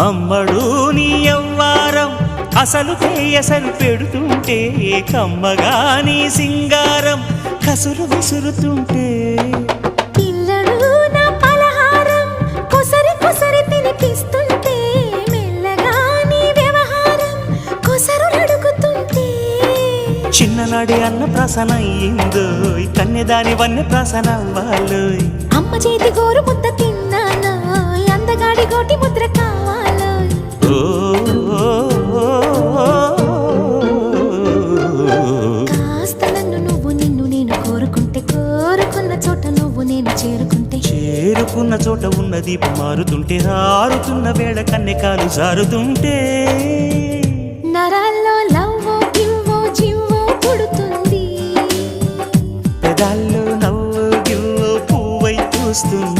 అమ్మడు నీ యవ్వారం అసలు కేయసలు పెడుతుంటే కమ్మగా నీ సింగారం కసురు విసురుతుంటే పిల్లడు నా పలహారం కొసరి కొసరి తినిపిస్తుంటే మెల్లగా నీ వ్యవహారం కొసరు అడుగుతుంటే చిన్ననాడి అన్న ప్రసన అయ్యిందో కన్నెదాని వన్నె ప్రసన అవ్వాలోయ్ అమ్మ చేతి గోరు ముద్ద తిన్నాను అందగాడి గోటి ముద్ర కావాలో కాస్త నన్ను నువ్వు నిన్ను నేను కోరుకుంటే కోరుకున్న చోట నువ్వు నేను చేరుకున్న చోట ఉన్న దీపం మారుతుంటే ఆరుతున్న వేళ కన్నెకాలు జారుతుంటే నరాల్లో లవ్వో గివ్వో జివ్వో పుడుతుంది పెదాల్లో నవ్వు గివ్వు పువ్వై పూస్తుంది